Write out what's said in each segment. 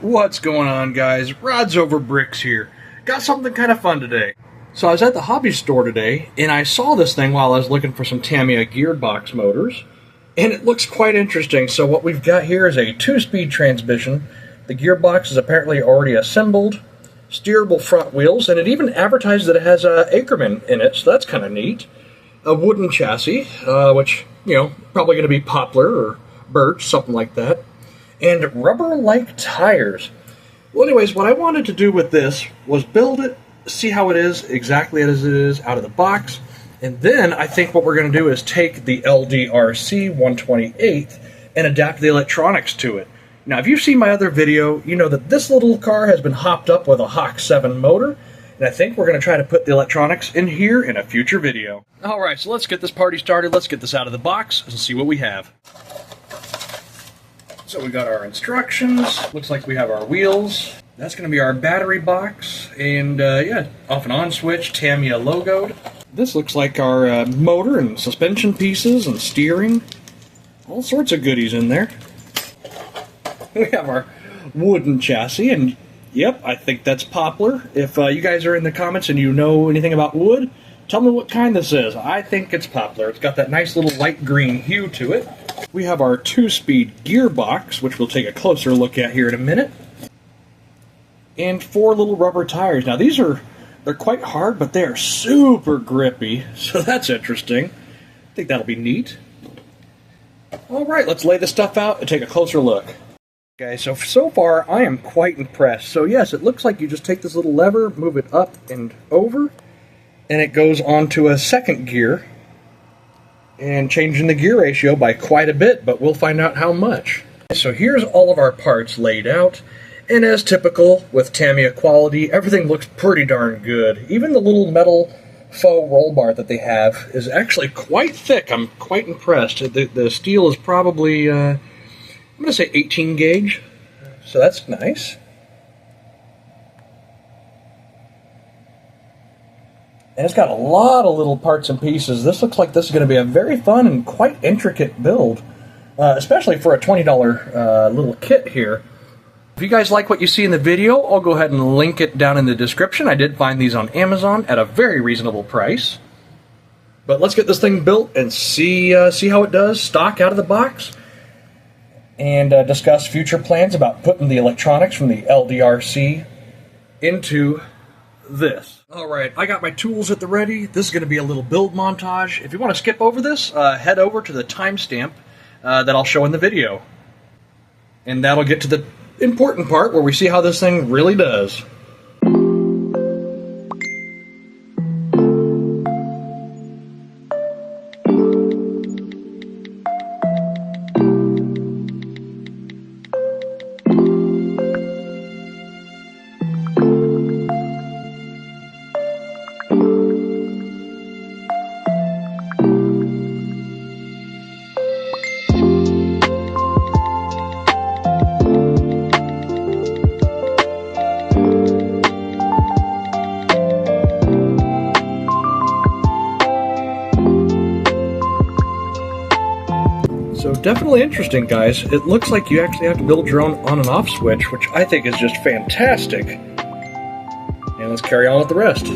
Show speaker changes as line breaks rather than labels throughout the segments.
What's going on, guys? Rods Over Bricks here. Got something kind of fun today. So I was at the hobby store today, and I saw this thing while I was looking for some Tamiya gearbox motors, and it looks quite interesting. So what we've got here is a 2-speed transmission. The gearbox is apparently already assembled, steerable front wheels, and it even advertised that it has Ackerman in it, so that's kind of neat. A wooden chassis, which, probably going to be poplar or birch, something like that. And rubber-like tires. Well, anyways, what I wanted to do with this was build it, see how it is exactly as it is out of the box, and then I think what we're going to do is take the LDRC 128 and adapt the electronics to it. Now, if you've seen my other video, you know that this little car has been hopped up with a Hawk 7 motor, and I think we're going to try to put the electronics in here in a future video. Alright, so let's get this party started. Let's get this out of the box and see what we have. So we got our instructions, looks like we have our wheels, that's going to be our battery box, and yeah, off and on switch, Tamiya logoed. This looks like our motor and suspension pieces and steering, all sorts of goodies in there. We have our wooden chassis, and yep, I think that's poplar. If you guys are in the comments and you know anything about wood, tell me what kind this is. I think it's poplar. It's got that nice little light green hue to it. We have our 2-speed gearbox, which we'll take a closer look at here in a minute. And 4 little rubber tires. Now they're quite hard, but they are super grippy, so that's interesting. I think that'll be neat. Alright, let's lay this stuff out and take a closer look. Okay, so far I am quite impressed. So yes, it looks like you just take this little lever, move it up and over, and it goes onto a second gear. And changing the gear ratio by quite a bit, but we'll find out how much. So here's all of our parts laid out, and as typical with Tamiya quality, everything looks pretty darn good. Even the little metal faux roll bar that they have is actually quite thick. I'm quite impressed. The steel is probably, I'm going to say 18 gauge, so that's nice. And it's got a lot of little parts and pieces. This looks like this is going to be a very fun and quite intricate build, especially for a $20 little kit here. If you guys like what you see in the video, I'll go ahead and link it down in the description. I did find these on Amazon at a very reasonable price. But let's get this thing built and see how it does, stock out of the box, and discuss future plans about putting the electronics from the LDRC into this. Alright, I got my tools at the ready. This is going to be a little build montage. If you want to skip over this, head over to the timestamp that I'll show in the video. And that'll get to the important part where we see how this thing really does. So definitely interesting, guys. It looks like you actually have to build your own on and off switch, which I think is just fantastic. And let's carry on with the rest.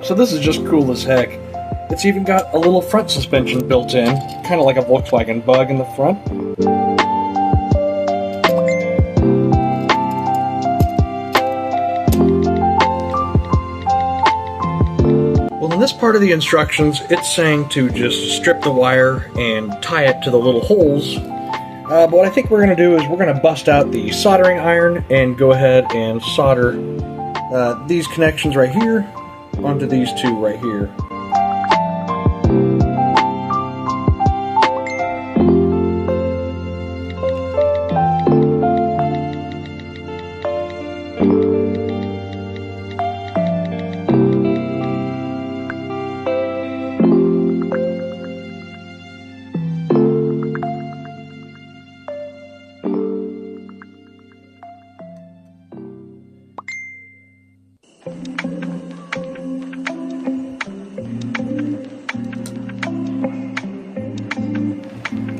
So this is just cool as heck. It's even got a little front suspension built in, kind of like a Volkswagen Bug in the front. Well, in this part of the instructions, it's saying to just strip the wire and tie it to the little holes. But what I think we're going to do is we're going to bust out the soldering iron and go ahead and solder these connections right here onto these two right here.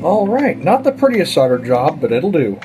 Alright, not the prettiest solder job, but it'll do.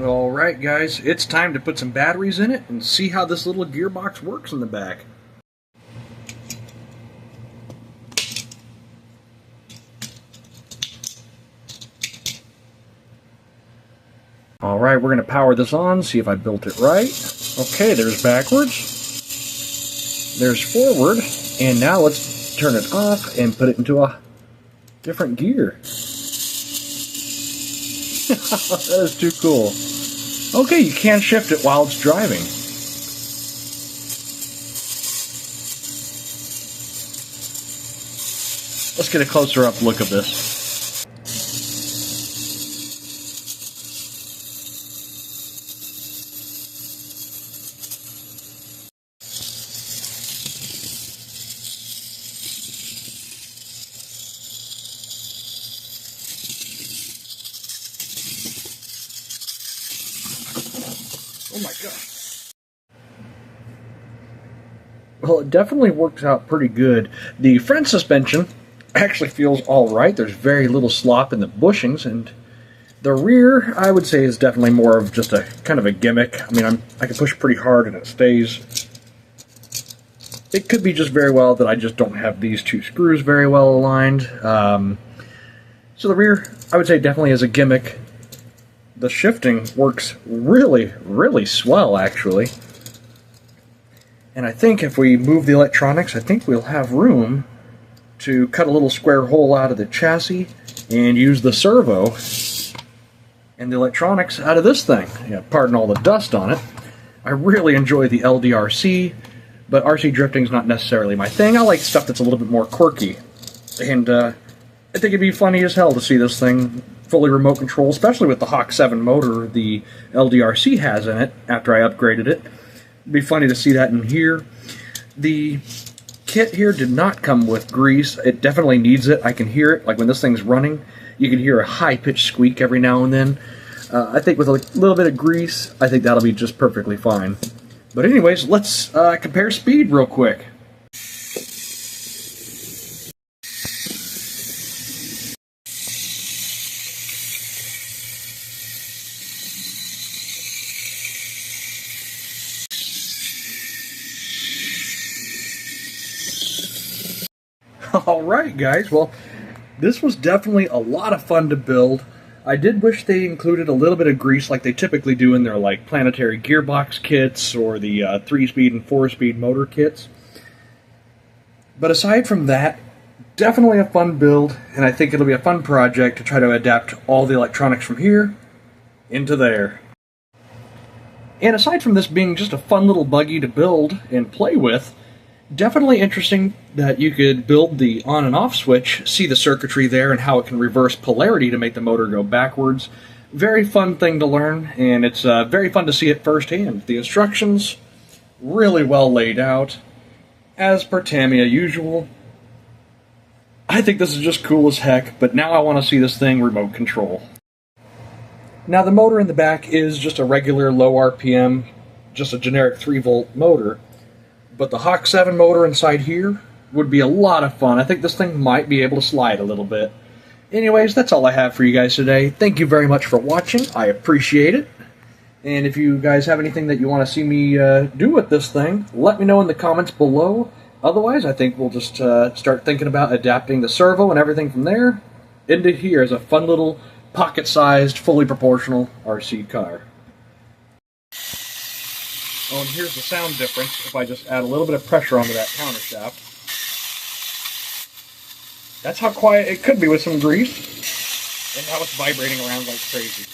Alright guys, it's time to put some batteries in it and see how this little gearbox works in the back. Alright, we're going to power this on, see if I built it right. Okay, there's backwards. There's forward. And now let's turn it off and put it into a different gear. That is too cool. Okay, you can shift it while it's driving. Let's get a closer up look of this. Oh my gosh. Well, it definitely works out pretty good. The front suspension actually feels alright. There's very little slop in the bushings, and the rear, I would say, is definitely more of just a kind of a gimmick. I mean, I can push pretty hard and it stays. It could be just very well that I just don't have these two screws very well aligned. So the rear, I would say, definitely is a gimmick. The shifting works really, really swell, actually. And I think if we move the electronics, I think we'll have room to cut a little square hole out of the chassis and use the servo and the electronics out of this thing. Yeah, pardon all the dust on it. I really enjoy the LDRC, but RC drifting is not necessarily my thing. I like stuff that's a little bit more quirky. And I think it'd be funny as hell to see this thing fully remote control, especially with the Hawk 7 motor the LDRC has in it after I upgraded it. It'd be funny to see that in here. The kit here did not come with grease. It definitely needs it. I can hear it. Like when this thing's running, you can hear a high-pitched squeak every now and then. I think with a little bit of grease, I think that'll be just perfectly fine. But anyways, let's compare speed real quick. Alright guys, well, this was definitely a lot of fun to build. I did wish they included a little bit of grease like they typically do in their like planetary gearbox kits or the 3-speed and 4-speed motor kits. But aside from that, definitely a fun build, and I think it'll be a fun project to try to adapt all the electronics from here into there. And aside from this being just a fun little buggy to build and play with, definitely interesting that you could build the on and off switch, see the circuitry there and how it can reverse polarity to make the motor go backwards. Very fun thing to learn, and it's very fun to see it firsthand. The instructions, really well laid out, as per Tamiya usual. I think this is just cool as heck, but now I want to see this thing remote control. Now the motor in the back is just a regular low RPM, just a generic 3-volt motor. But the Hawk 7 motor inside here would be a lot of fun. I think this thing might be able to slide a little bit. Anyways, that's all I have for you guys today. Thank you very much for watching. I appreciate it. And if you guys have anything that you want to see me do with this thing, let me know in the comments below. Otherwise, I think we'll just start thinking about adapting the servo and everything from there into here as a fun little pocket-sized, fully proportional RC car. Oh, and here's the sound difference if I just add a little bit of pressure onto that counter shaft. That's how quiet it could be with some grease. And now it's vibrating around like crazy.